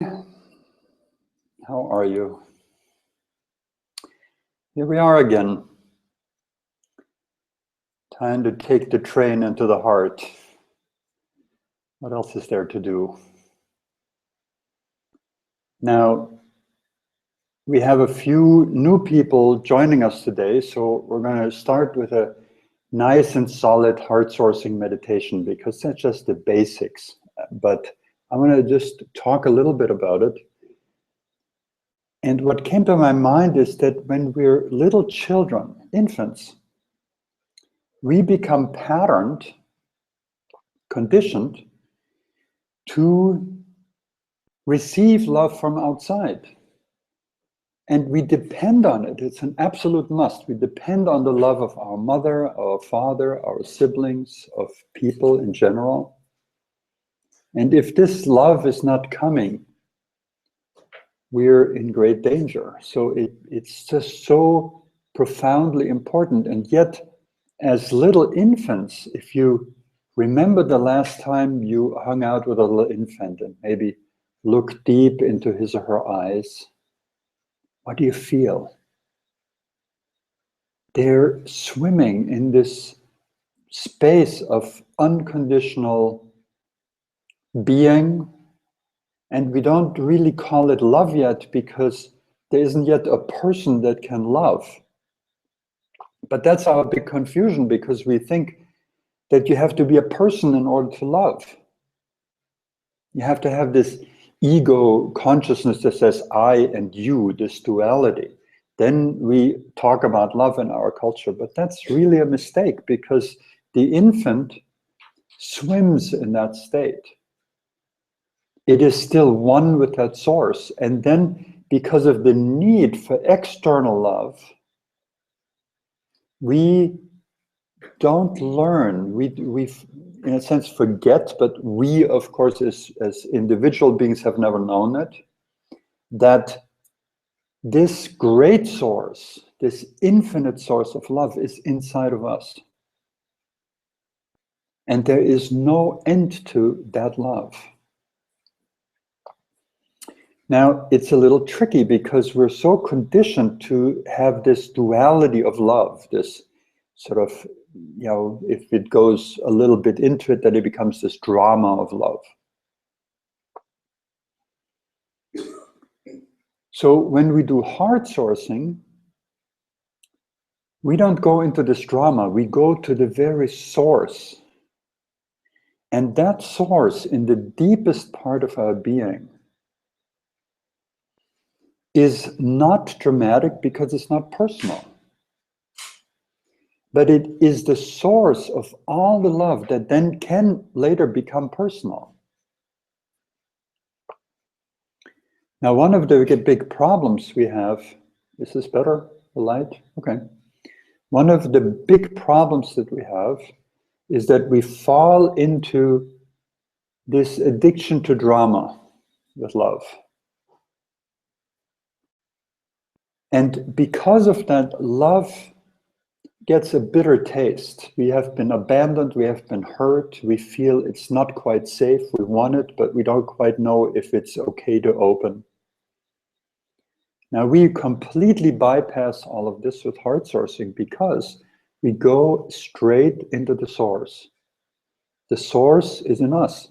How are you? Here we are again. Time to take the train into the heart. What else is there to do? Now, we have a few new people joining us today, so we're going to start with a nice and solid heart sourcing meditation because that's just the basics. But I'm going to just talk a little bit about it. And what came to my mind is that when we're little children, infants, we become patterned, conditioned to receive love from outside. And we depend on it. It's an absolute must. We depend on the love of our mother, our father, our siblings, of people in general. And if this love is not coming, we're in great danger. So it's just so profoundly important. And yet, as little infants, if you remember the last time you hung out with a little infant and maybe look deep into his or her eyes, what do you feel? They're swimming in this space of unconditional being, and we don't really call it love yet because there isn't yet a person that can love. But that's our big confusion, because we think that you have to be a person in order to love. You have to have this ego consciousness that says I and you, this duality. Then we talk about love in our culture, but that's really a mistake, because the infant swims in that state. It is still one with that source. And then because of the need for external love, we don't learn, we in a sense forget, but we, of course, as individual beings have never known it, that this great source, this infinite source of love is inside of us. And there is no end to that love. Now, it's a little tricky because we're so conditioned to have this duality of love, this sort of, if it goes a little bit into it, that it becomes this drama of love. So when we do heart sourcing, we don't go into this drama, we go to the very source. And that source, in the deepest part of our being, is not dramatic because it's not personal. But it is the source of all the love that then can later become personal. Now, one of the big problems we have, is this better, the light? Okay. One of the big problems that we have is that we fall into this addiction to drama with love. And because of that, love gets a bitter taste. We have been abandoned, we have been hurt, we feel it's not quite safe, we want it, but we don't quite know if it's okay to open. Now, we completely bypass all of this with heart sourcing because we go straight into the source. The source is in us.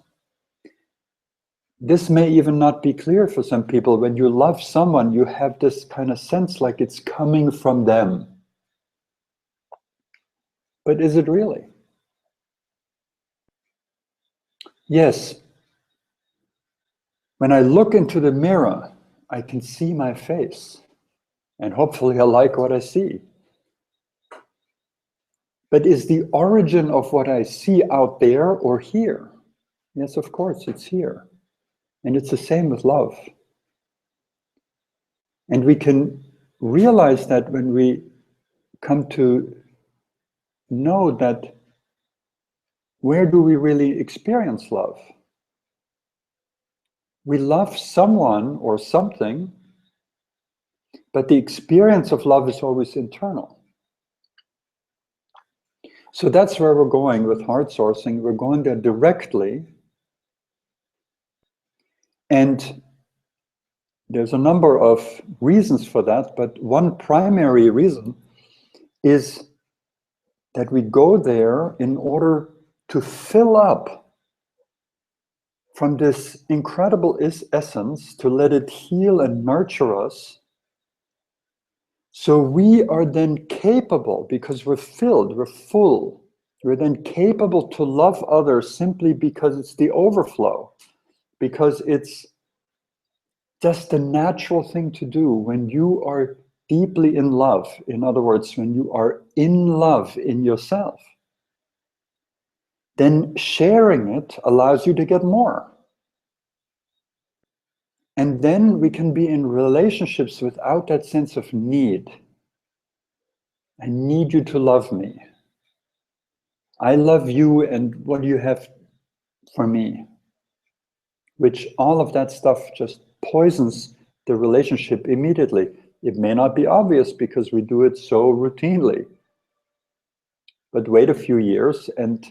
This may even not be clear for some people. When you love someone, you have this kind of sense like it's coming from them. But is it really? Yes. When I look into the mirror, I can see my face. And hopefully I like what I see. But is the origin of what I see out there or here? Yes, of course, it's here. And it's the same with love. And we can realize that when we come to know that, where do we really experience love? We love someone or something, but the experience of love is always internal. So that's where we're going with heart sourcing. We're going there directly. And There's a number of reasons for that, but one primary reason is that we go there in order to fill up from this incredible essence, to let it heal and nurture us. So we are then capable, because we're filled, we're full, we're then capable to love others simply because it's the overflow, because it's just the natural thing to do when you are deeply in love. In other words, when you are in love in yourself, then sharing it allows you to get more. And then we can be in relationships without that sense of need. I need you to love me. I love you, and what do you have for me? Which all of that stuff just poisons the relationship immediately. It may not be obvious because we do it so routinely. But wait a few years and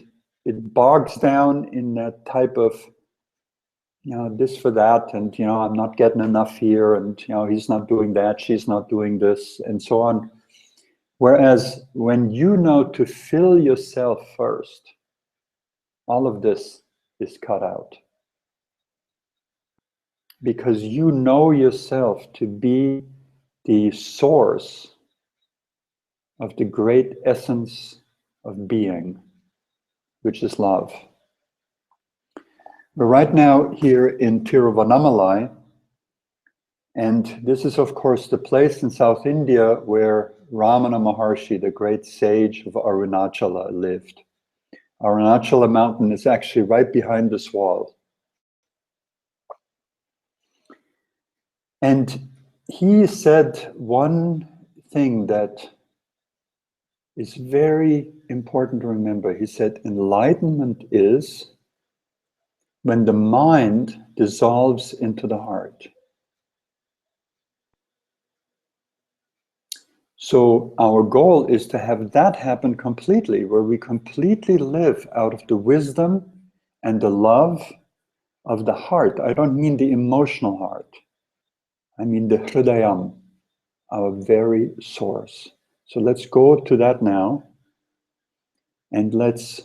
it bogs down in that type of, this for that, and, I'm not getting enough here, and, he's not doing that, she's not doing this, and so on. Whereas when you know to fill yourself first, all of this is cut out. Because you know yourself to be the source of the great essence of being, which is love. We're right now here in Tiruvannamalai, and this is, of course, the place in South India where Ramana Maharshi, the great sage of Arunachala, lived. Arunachala mountain is actually right behind this wall. And he said one thing that is very important to remember. He said, enlightenment is when the mind dissolves into the heart. So our goal is to have that happen completely, where we completely live out of the wisdom and the love of the heart. I don't mean the emotional heart. I mean the hridayam, our very source. So let's go to that now, and let's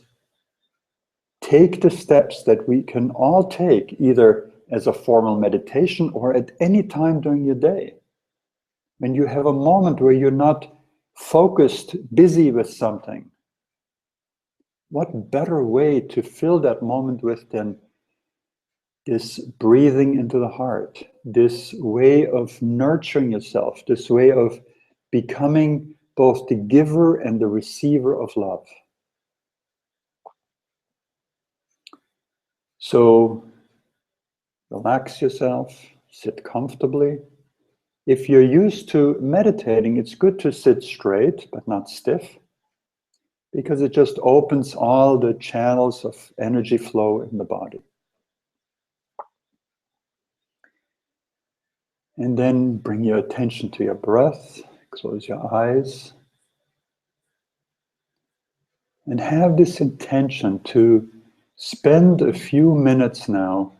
take the steps that we can all take, either as a formal meditation or at any time during your day. When you have a moment where you're not focused, busy with something, what better way to fill that moment with than this breathing into the heart, this way of nurturing yourself, this way of becoming both the giver and the receiver of love. So relax yourself, sit comfortably. If you're used to meditating, it's good to sit straight but not stiff, because it just opens all the channels of energy flow in the body. And then bring your attention to your breath, close your eyes, and have this intention to spend a few minutes now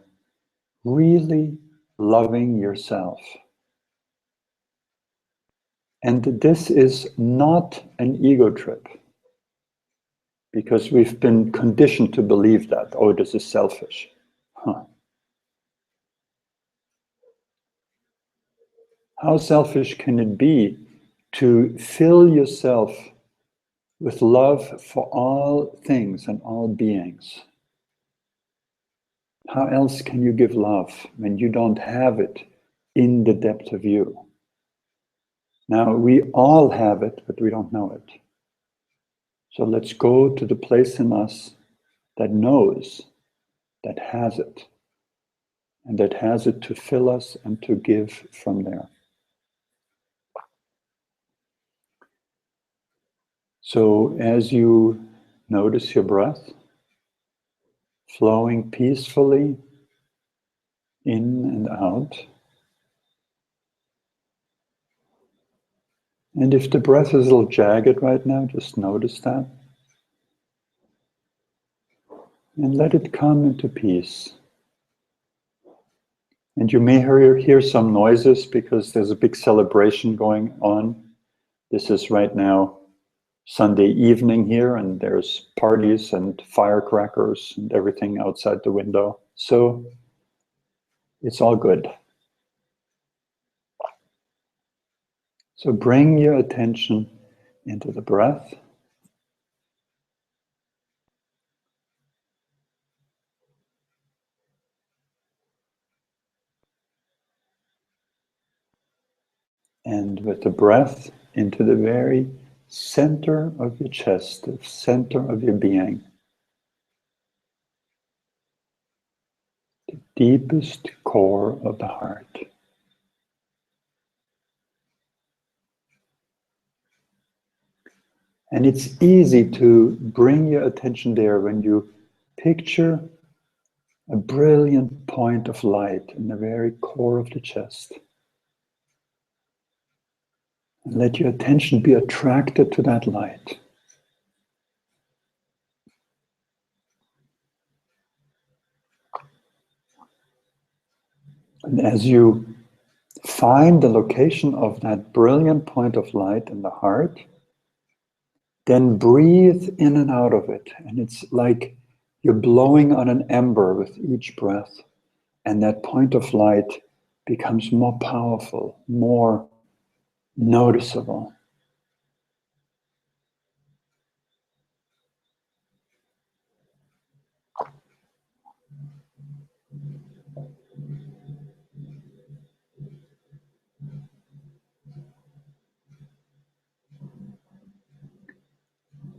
really loving yourself. And this is not an ego trip, because we've been conditioned to believe that, oh, this is selfish. How selfish can it be to fill yourself with love for all things and all beings? How else can you give love when you don't have it in the depth of you? Now, we all have it, but we don't know it. So let's go to the place in us that knows, that has it, and that has it to fill us and to give from there. So as you notice your breath flowing peacefully in and out, and if the breath is a little jagged right now, just notice that. And let it come into peace. And you may hear some noises because there's a big celebration going on. This is right now Sunday evening here, and there's parties and firecrackers and everything outside the window. So it's all good. So bring your attention into the breath. And with the breath into the very center of your chest, the center of your being, the deepest core of the heart. And it's easy to bring your attention there when you picture a brilliant point of light in the very core of the chest. And let your attention be attracted to that light. And as you find the location of that brilliant point of light in the heart, then breathe in and out of it. And it's like you're blowing on an ember with each breath. And that point of light becomes more powerful, more noticeable.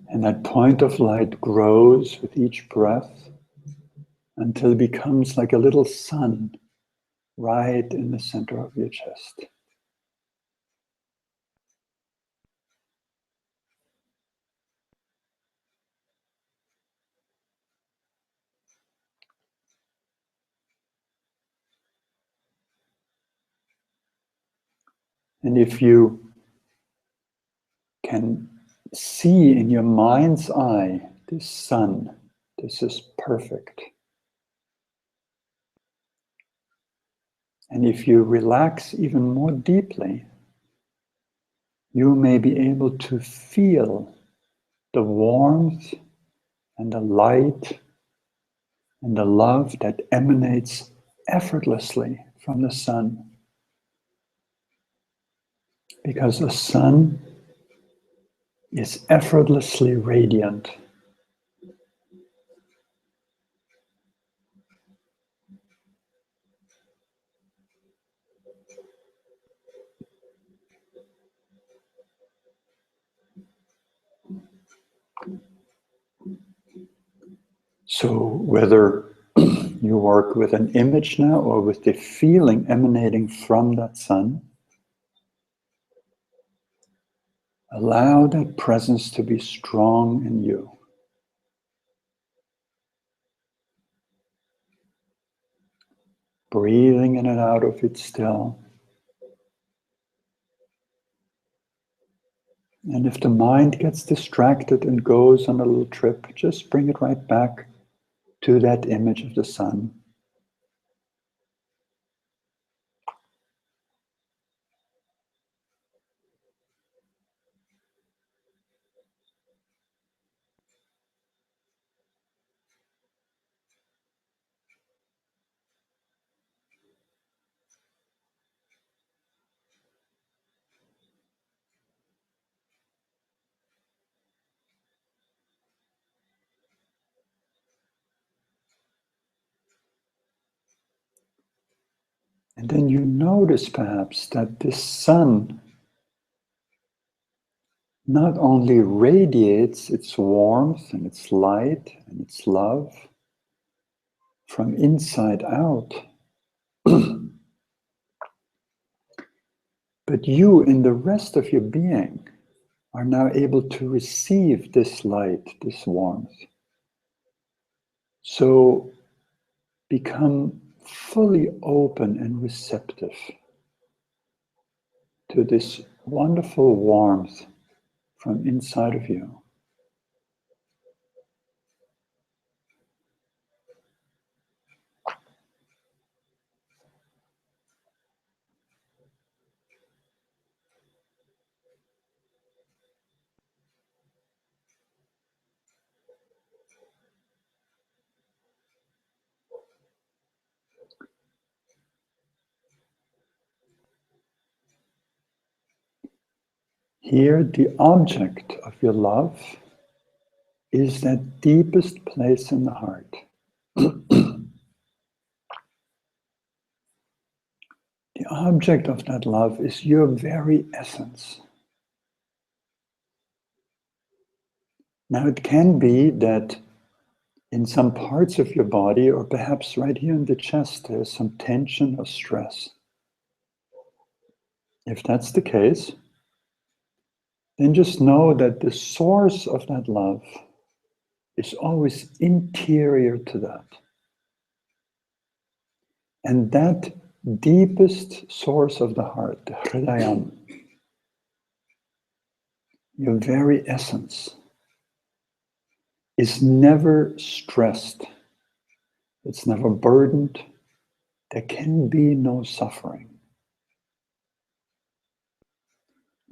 And that point of light grows with each breath until it becomes like a little sun right in the center of your chest. And if you can see in your mind's eye this sun, this is perfect. And if you relax even more deeply, you may be able to feel the warmth and the light and the love that emanates effortlessly from the sun. Because the sun is effortlessly radiant. So whether you work with an image now or with the feeling emanating from that sun, allow that presence to be strong in you. Breathing in and out of it still. And if the mind gets distracted and goes on a little trip, just bring it right back to that image of the sun. And then you notice perhaps that this sun not only radiates its warmth and its light and its love from inside out, but you in the rest of your being are now able to receive this light, this warmth. So become fully open and receptive to this wonderful warmth from inside of you. Here, the object of your love is that deepest place in the heart. The object of that love is your very essence. Now, it can be that in some parts of your body, or perhaps right here in the chest, there's some tension or stress. If that's the case, then just know that the source of that love is always interior to that. And that deepest source of the heart, the hridayam, your very essence, is never stressed. It's never burdened. There can be no suffering.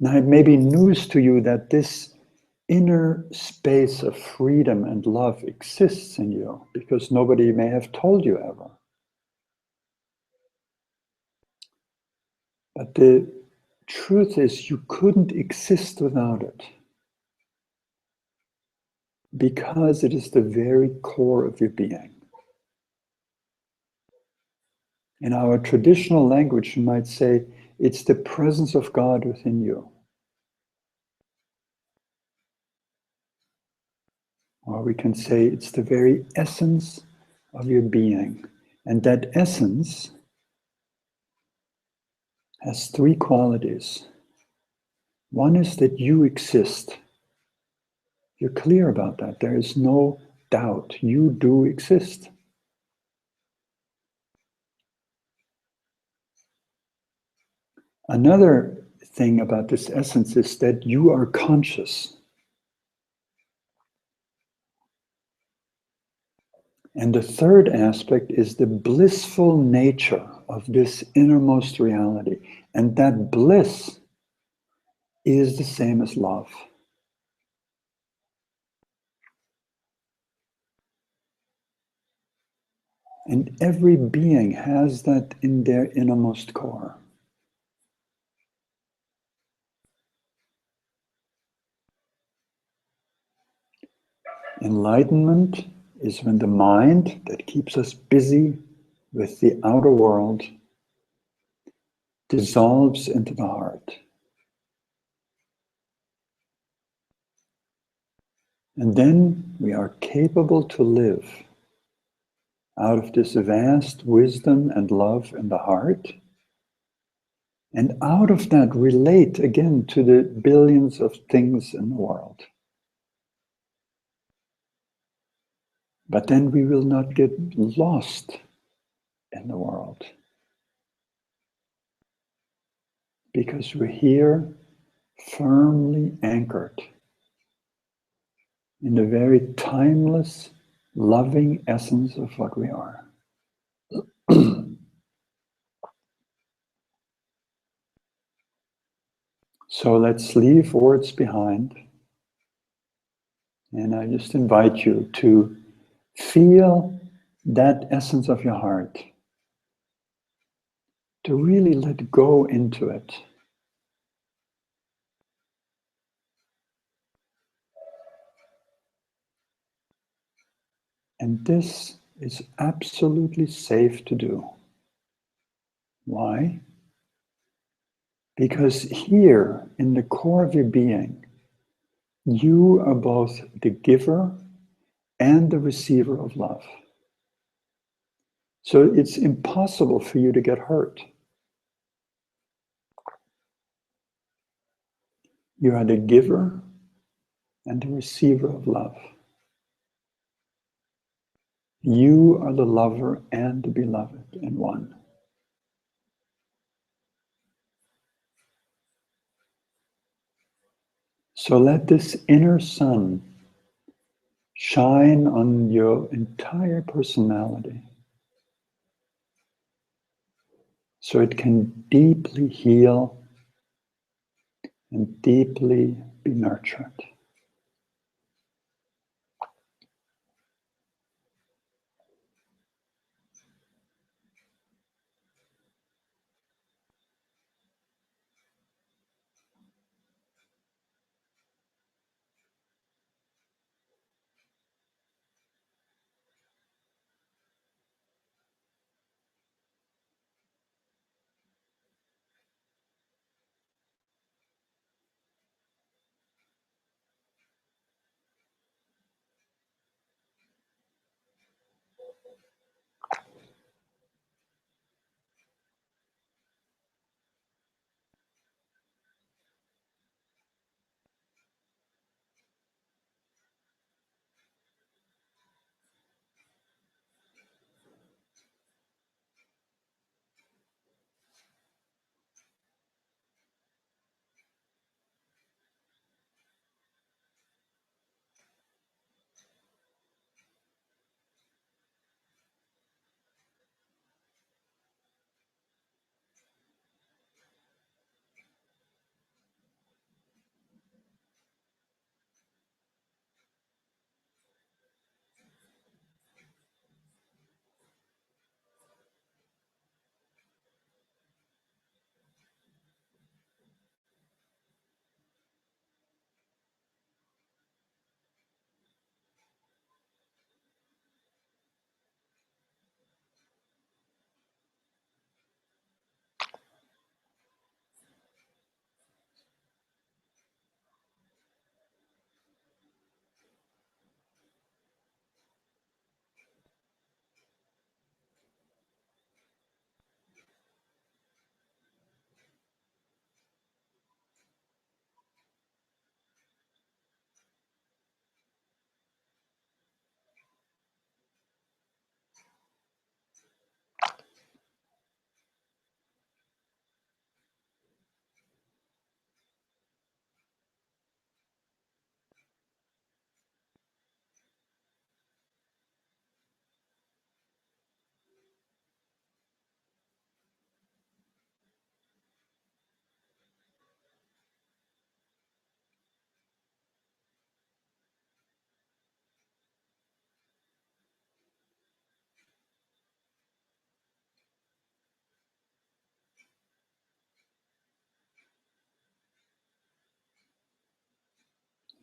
Now, it may be news to you that this inner space of freedom and love exists in you because nobody may have told you ever. But the truth is, you couldn't exist without it because it is the very core of your being. In our traditional language, you might say, it's the presence of God within you. Or we can say it's the very essence of your being. And that essence has three qualities. One is that you exist. You're clear about that. There is no doubt. You do exist. Another thing about this essence is that you are conscious. And the third aspect is the blissful nature of this innermost reality. And that bliss is the same as love. And every being has that in their innermost core. Enlightenment is when the mind that keeps us busy with the outer world dissolves into the heart. And then we are capable to live out of this vast wisdom and love in the heart. And out of that, relate again to the billions of things in the world. But then we will not get lost in the world. Because we're here firmly anchored in the very timeless, loving essence of what we are. So let's leave words behind. And I just invite you to feel that essence of your heart, to really let go into it. And this is absolutely safe to do. Why? Because here, in the core of your being, you are both the giver and the receiver of love. So it's impossible for you to get hurt. You are the giver and the receiver of love. You are the lover and the beloved in one. So let this inner sun shine on your entire personality so it can deeply heal and deeply be nurtured.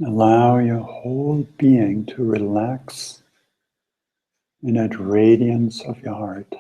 Allow your whole being to relax in that radiance of your heart.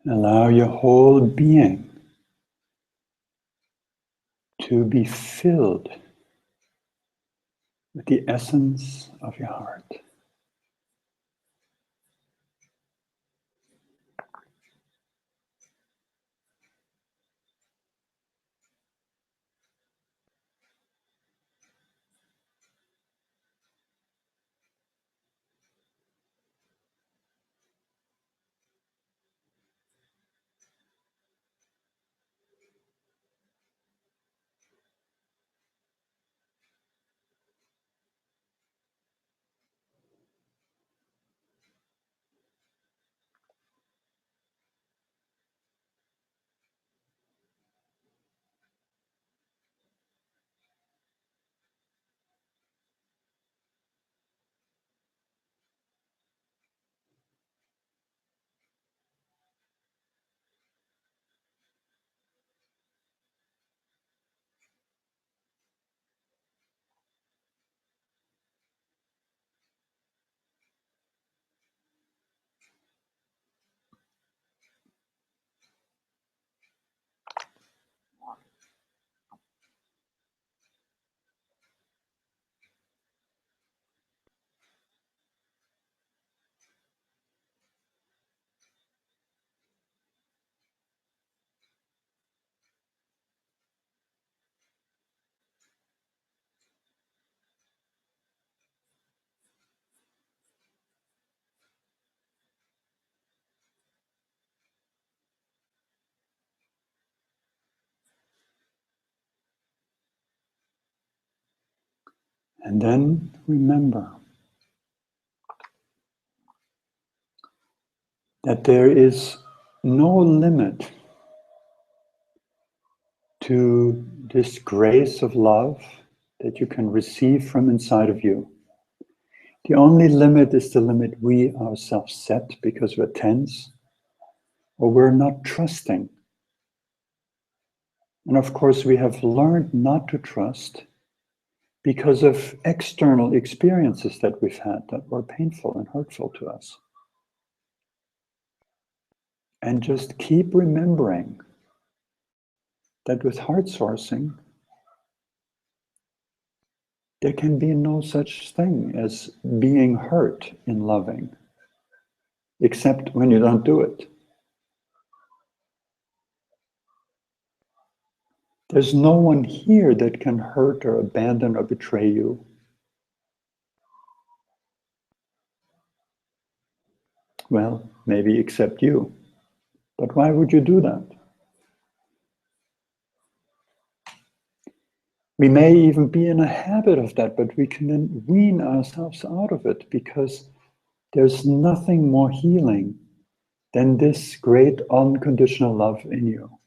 Allow your whole being to be filled with the essence of your heart. And then remember that there is no limit to this grace of love that you can receive from inside of you. The only limit is the limit we ourselves set because we're tense or we're not trusting. And of course, we have learned not to trust because of external experiences that we've had that were painful and hurtful to us. And just keep remembering that with heart sourcing, there can be no such thing as being hurt in loving, except when you don't do it. There's no one here that can hurt or abandon or betray you. Well, maybe except you. But why would you do that? We may even be in a habit of that, but we can then wean ourselves out of it because there's nothing more healing than this great unconditional love in you.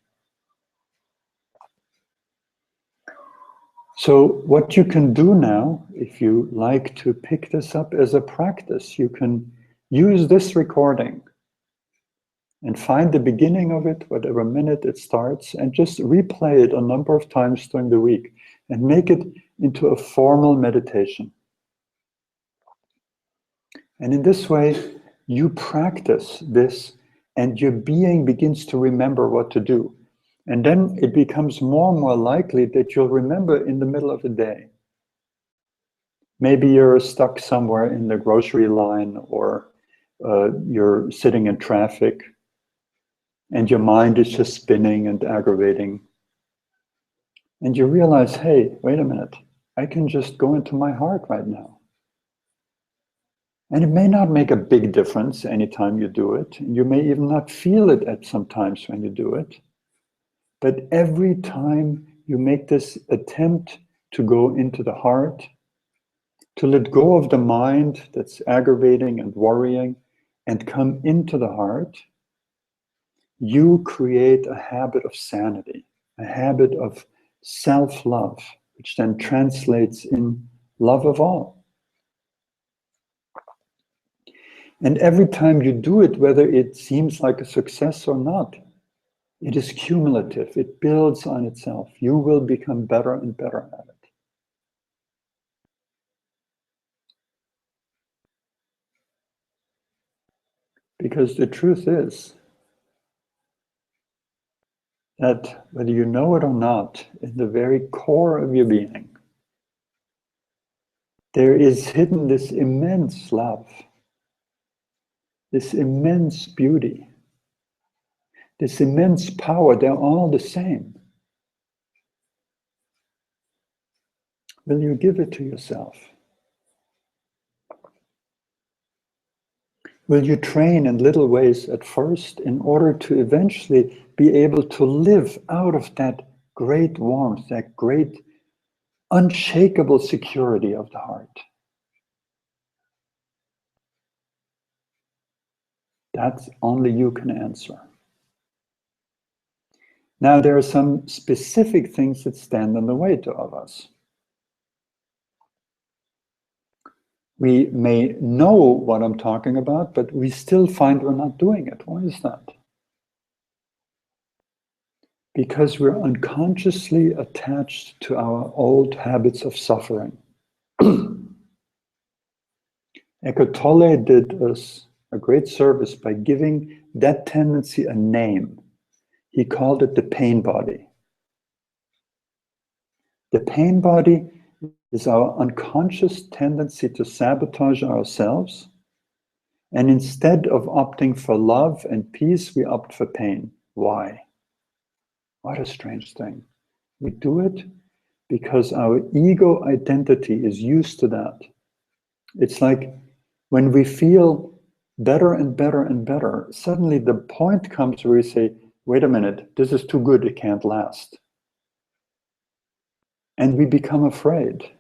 So what you can do now, if you like to pick this up as a practice, you can use this recording and find the beginning of it, whatever minute it starts, and just replay it a number of times during the week and make it into a formal meditation. And in this way, you practice this and your being begins to remember what to do. And then it becomes more and more likely that you'll remember in the middle of the day. Maybe you're stuck somewhere in the grocery line or you're sitting in traffic and your mind is just spinning and aggravating. And you realize, hey, wait a minute, I can just go into my heart right now. And it may not make a big difference anytime you do it. You may even not feel it at some times when you do it. But every time you make this attempt to go into the heart, to let go of the mind that's aggravating and worrying and come into the heart, you create a habit of sanity, a habit of self-love, which then translates in love of all. And every time you do it, whether it seems like a success or not, it is cumulative. It builds on itself. You will become better and better at it. Because the truth is that whether you know it or not, in the very core of your being, there is hidden this immense love, this immense beauty, this immense power. They're all the same. Will you give it to yourself? Will you train in little ways at first in order to eventually be able to live out of that great warmth, that great unshakable security of the heart? That's only you can answer. Now, there are some specific things that stand in the way of us. We may know what I'm talking about, but we still find we're not doing it. Why is that? Because we're unconsciously attached to our old habits of suffering. Eckhart Tolle did us a great service by giving that tendency a name. He called it the pain body. The pain body is our unconscious tendency to sabotage ourselves. And instead of opting for love and peace, we opt for pain. Why? What a strange thing. We do it because our ego identity is used to that. It's like when we feel better and better and better, suddenly the point comes where we say, wait a minute, this is too good, it can't last. And we become afraid.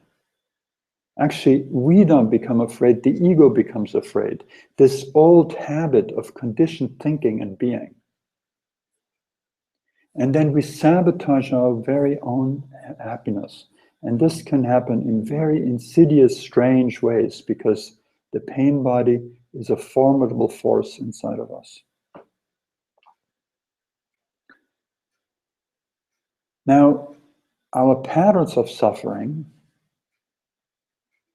Actually, we don't become afraid, the ego becomes afraid. This old habit of conditioned thinking and being. And then we sabotage our very own happiness. And this can happen in very insidious, strange ways because the pain body is a formidable force inside of us. Now, our patterns of suffering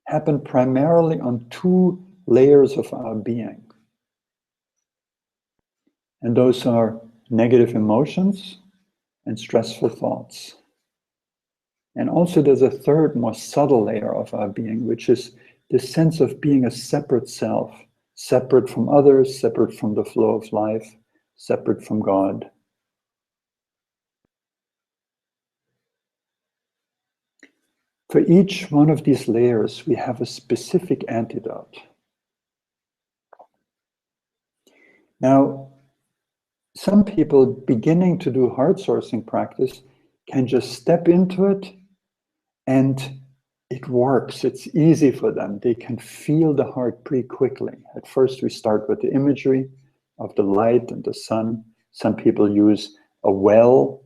happen primarily on two layers of our being. And those are negative emotions and stressful thoughts. And also there's a third, more subtle layer of our being, which is the sense of being a separate self, separate from others, separate from the flow of life, separate from God. For each one of these layers, we have a specific antidote. Now, some people beginning to do heart sourcing practice can just step into it and it works. It's easy for them. They can feel the heart pretty quickly. At first, we start with the imagery of the light and the sun. Some people use a well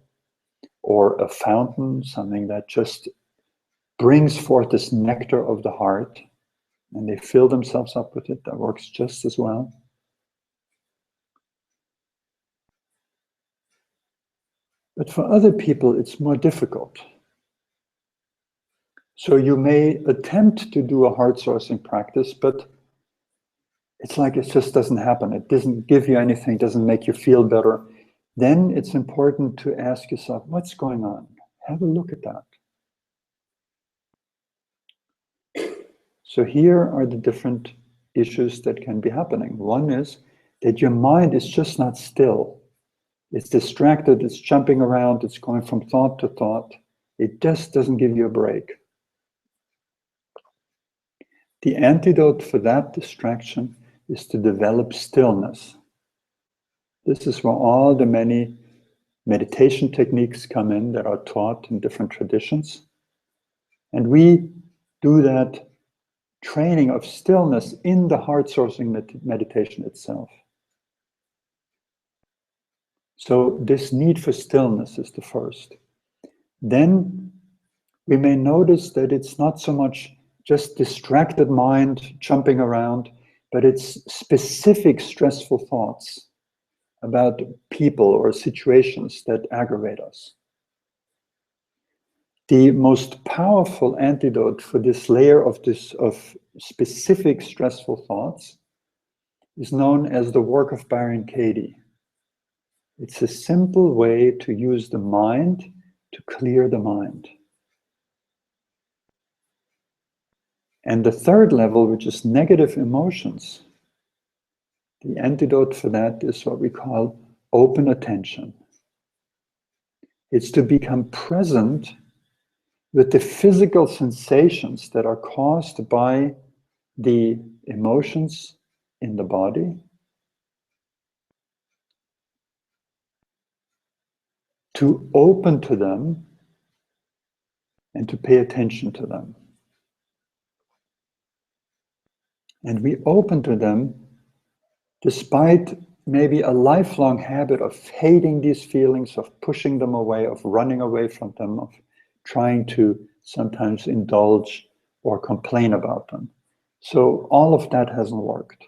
or a fountain, something that just brings forth this nectar of the heart, and they fill themselves up with it. That works just as well. But for other people, it's more difficult. So you may attempt to do a heart sourcing practice, but it's like it just doesn't happen. It doesn't give you anything, doesn't make you feel better. Then it's important to ask yourself, what's going on? Have a look at that. So here are the different issues that can be happening. One is that your mind is just not still. It's distracted, it's jumping around, it's going from thought to thought. It just doesn't give you a break. The antidote for that distraction is to develop stillness. This is where all the many meditation techniques come in that are taught in different traditions. And we do that training of stillness in the heart-sourcing meditation itself. So this need for stillness is the first. Then we may notice that it's not so much just distracted mind jumping around, but it's specific stressful thoughts about people or situations that aggravate us. The most powerful antidote for this layer of specific stressful thoughts is known as the work of Byron Katie. It's a simple way to use the mind to clear the mind. And the third level, which is negative emotions, the antidote for that is what we call open attention. It's to become present with the physical sensations that are caused by the emotions in the body, to open to them and to pay attention to them. And we open to them despite maybe a lifelong habit of hating these feelings, of pushing them away, of running away from them, of trying to sometimes indulge or complain about them. So all of that hasn't worked.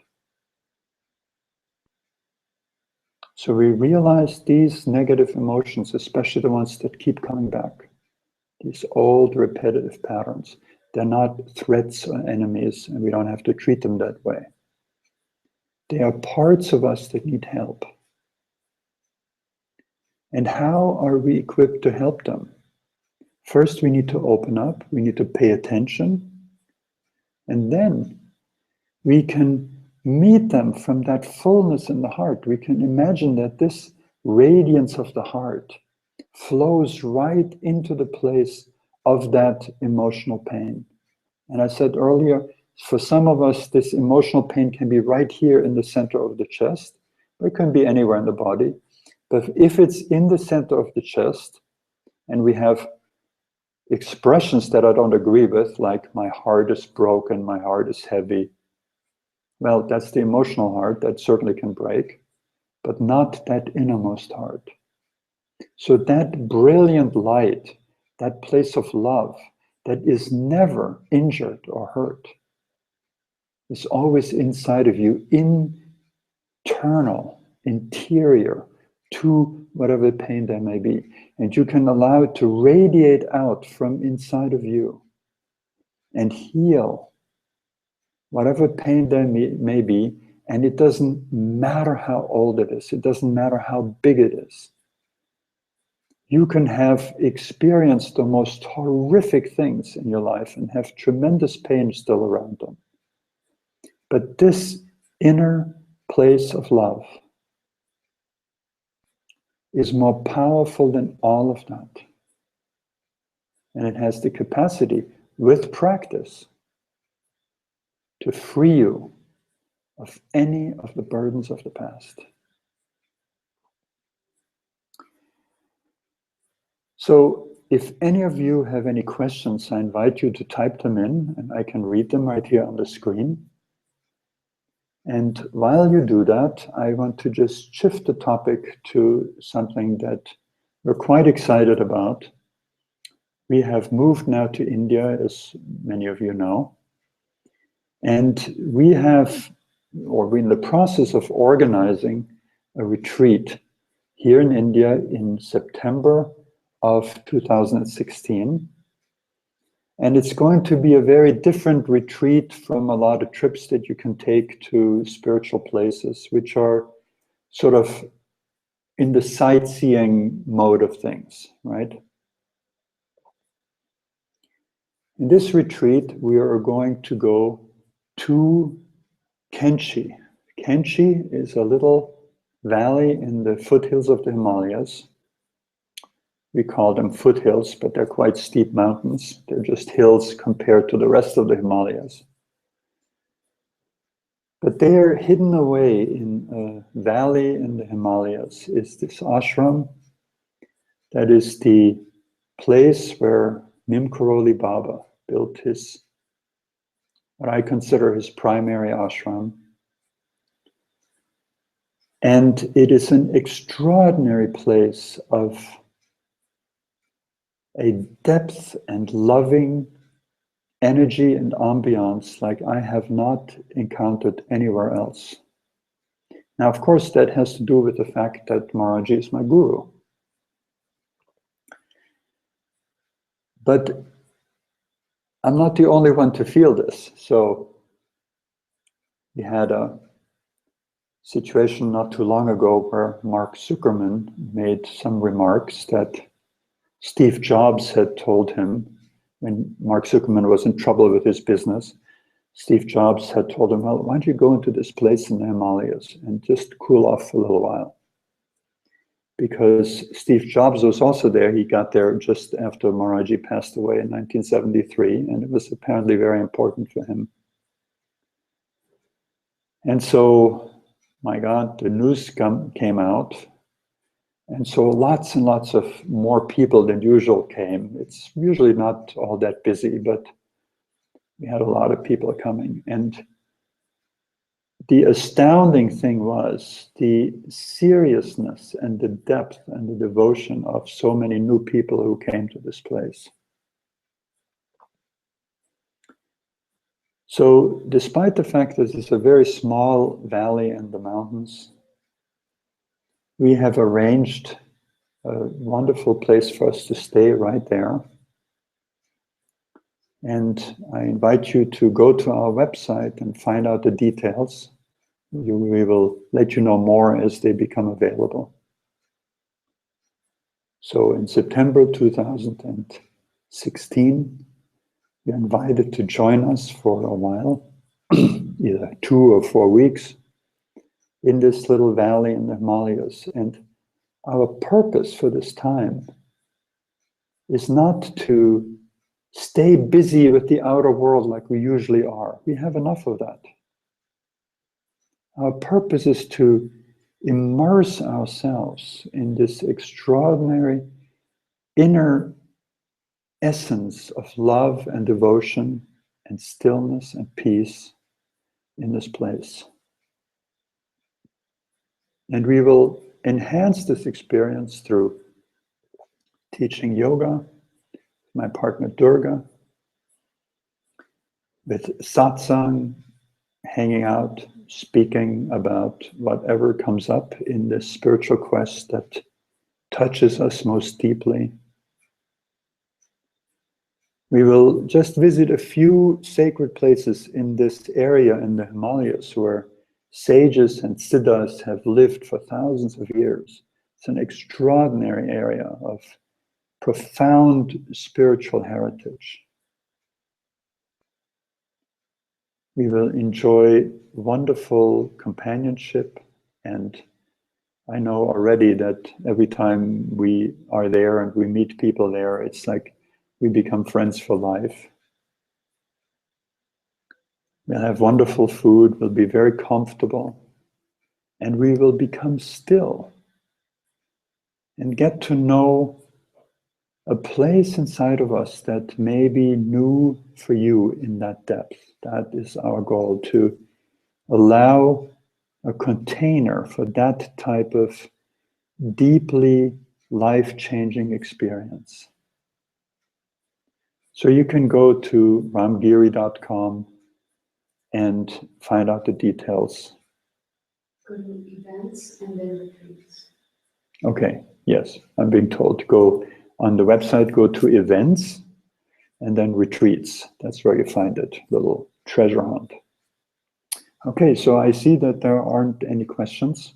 So we realize these negative emotions, especially the ones that keep coming back, these old repetitive patterns, they're not threats or enemies, and we don't have to treat them that way. They are parts of us that need help. And how are we equipped to help them? First, we need to open up, we need to pay attention, and then we can meet them from that fullness in the heart. We can imagine that this radiance of the heart flows right into the place of that emotional pain. And I said earlier, for some of us, this emotional pain can be right here in the center of the chest, or it can be anywhere in the body. But if it's in the center of the chest, and we have expressions that I don't agree with, like my heart is broken, my heart is heavy, well, that's the emotional heart that certainly can break, but not that innermost heart. So that brilliant light, that place of love that is never injured or hurt, is always inside of you, internal, interior to whatever pain there may be. And you can allow it to radiate out from inside of you and heal whatever pain there may be. And it doesn't matter how old it is. It doesn't matter how big it is. You can have experienced the most horrific things in your life and have tremendous pain still around them. But this inner place of love is more powerful than all of that. And it has the capacity, with practice, to free you of any of the burdens of the past. So if any of you have any questions, I invite you to type them in, and I can read them right here on the screen. And while you do that, I want to just shift the topic to something that we're quite excited about. We have moved now to India, as many of you know. And we're in the process of organizing a retreat here in India in September of 2016. And it's going to be a very different retreat from a lot of trips that you can take to spiritual places, which are sort of in the sightseeing mode of things, right? In this retreat, we are going to go to Kainchi. Kainchi is a little valley in the foothills of the Himalayas. We call them foothills, but they're quite steep mountains. They're just hills compared to the rest of the Himalayas. But there, hidden away in a valley in the Himalayas, is this ashram. That is the place where Nim Karoli Baba built his, what I consider his primary ashram. And it is an extraordinary place of a depth and loving energy and ambiance like I have not encountered anywhere else. Now, of course, that has to do with the fact that Maharaji is my guru. But I'm not the only one to feel this. So we had a situation not too long ago where Mark Zuckerman made some remarks that Steve Jobs had told him when Mark Zuckerman was in trouble with his business. Steve Jobs had told him, well, why don't you go into this place in the Himalayas and just cool off for a little while? Because Steve Jobs was also there. He got there just after Maharaji passed away in 1973, and it was apparently very important for him. And so, my God, the news came out, and so lots and lots of more people than usual came. It's usually not all that busy, but we had a lot of people coming. And the astounding thing was the seriousness and the depth and the devotion of so many new people who came to this place. So despite the fact that it's a very small valley in the mountains, we have arranged a wonderful place for us to stay right there. And I invite you to go to our website and find out the details. We will let you know more as they become available. So in September 2016, you're invited to join us for a while, either 2 or 4 weeks, in this little valley in the Himalayas. And our purpose for this time is not to stay busy with the outer world like we usually are. We have enough of that. Our purpose is to immerse ourselves in this extraordinary inner essence of love and devotion and stillness and peace in this place. And we will enhance this experience through teaching yoga, my partner Durga, with satsang, hanging out, speaking about whatever comes up in this spiritual quest that touches us most deeply. We will just visit a few sacred places in this area in the Himalayas where sages and siddhas have lived for thousands of years. It's an extraordinary area of profound spiritual heritage. We will enjoy wonderful companionship, and I know already that every time we are there and we meet people there, it's like we become friends for life. We'll have wonderful food, we'll be very comfortable, and we will become still and get to know a place inside of us that may be new for you in that depth. That is our goal, to allow a container for that type of deeply life-changing experience. So you can go to ramgiri.com and find out the details. Go to events and then retreats. Okay, yes, I'm being told to go on the website, go to events and then retreats. That's where you find it, little treasure hunt. Okay, so I see that there aren't any questions.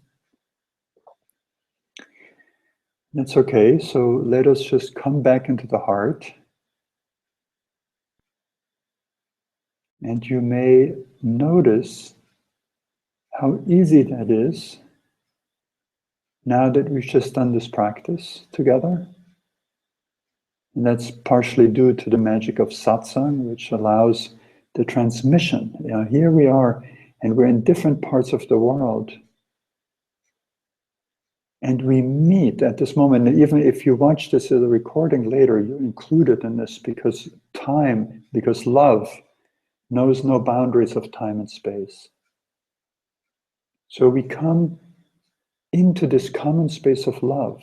That's okay, so let us just come back into the heart. And you may notice how easy that is now that we've just done this practice together. And that's partially due to the magic of satsang, which allows the transmission. You know, here we are and we're in different parts of the world. And we meet at this moment. And even if you watch this as a recording later, you're included in this because love knows no boundaries of time and space. So we come into this common space of love.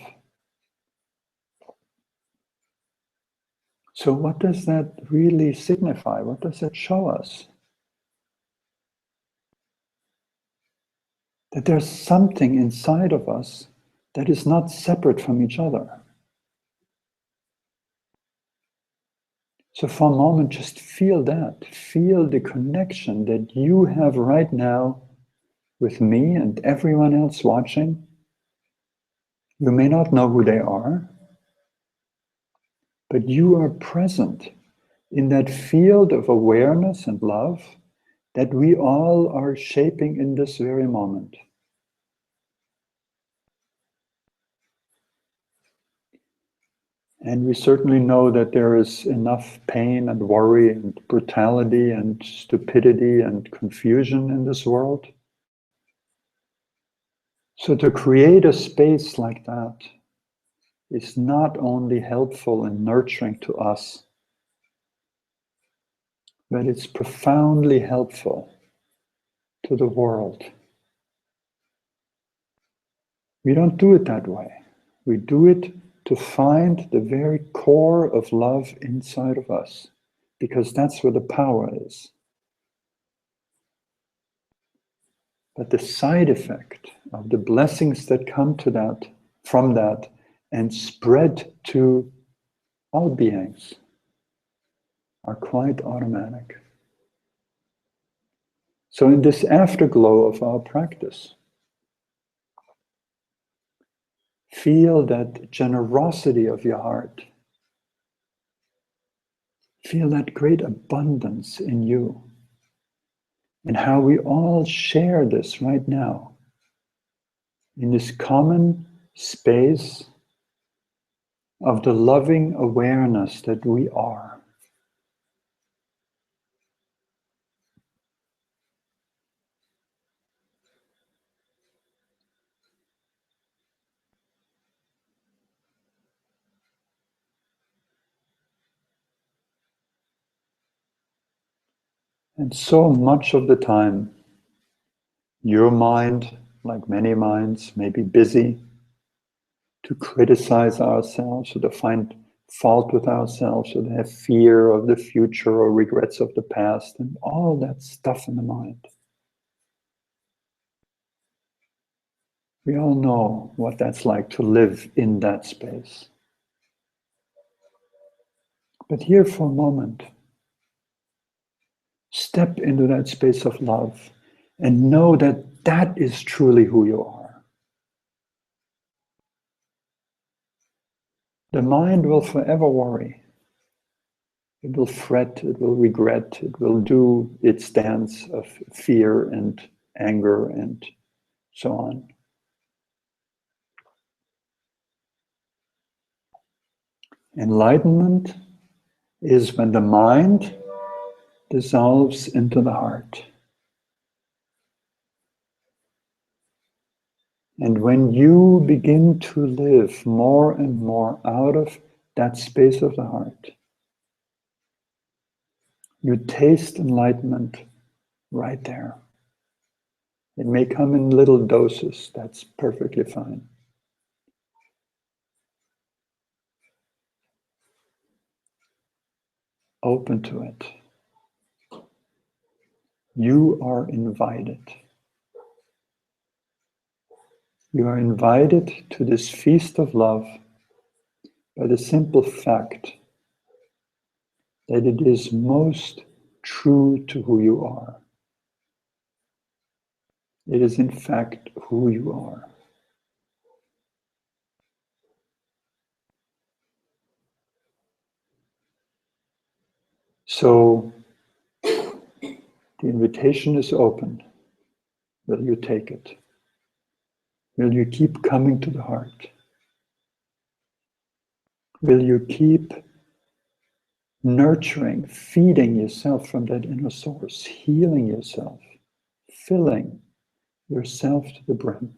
So what does that really signify? What does that show us? That there's something inside of us that is not separate from each other. So for a moment, just feel that. Feel the connection that you have right now with me and everyone else watching. You may not know who they are, but you are present in that field of awareness and love that we all are shaping in this very moment. And we certainly know that there is enough pain and worry and brutality and stupidity and confusion in this world. So to create a space like that is not only helpful and nurturing to us, but it's profoundly helpful to the world. We don't do it that way. We do it to find the very core of love inside of us, because that's where the power is. But the side effect of the blessings that come to that, from that, and spread to all beings are quite automatic. So in this afterglow of our practice, feel that generosity of your heart. Feel that great abundance in you. And how we all share this right now in this common space of the loving awareness that we are. And so much of the time, your mind, like many minds, may be busy to criticize ourselves or to find fault with ourselves or to have fear of the future or regrets of the past and all that stuff in the mind. We all know what that's like to live in that space. But here for a moment, step into that space of love and know that that is truly who you are. The mind will forever worry. It will fret, it will regret, it will do its dance of fear and anger and so on. Enlightenment is when the mind dissolves into the heart. And when you begin to live more and more out of that space of the heart, you taste enlightenment right there. It may come in little doses, that's perfectly fine. Open to it. You are invited. You are invited to this feast of love by the simple fact that it is most true to who you are. It is in fact who you are. So the invitation is open. Will you take it? Will you keep coming to the heart? Will you keep nurturing, feeding yourself from that inner source, healing yourself, filling yourself to the brim.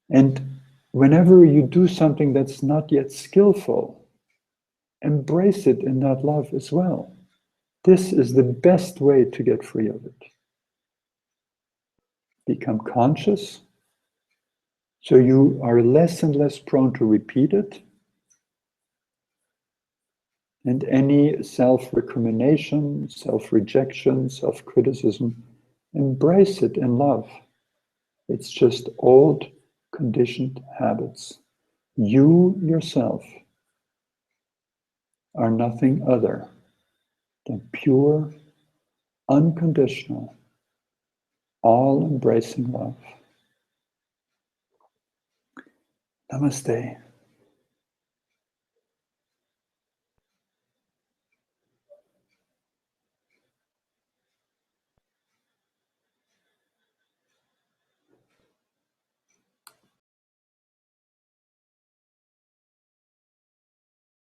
And whenever you do something that's not yet skillful, embrace it in that love as well. This is the best way to get free of it. Become conscious, so you are less and less prone to repeat it. And any self-recrimination, self-rejection, self-criticism, embrace it in love. It's just old, conditioned habits. You yourself are nothing other than pure, unconditional, all-embracing love. Namaste.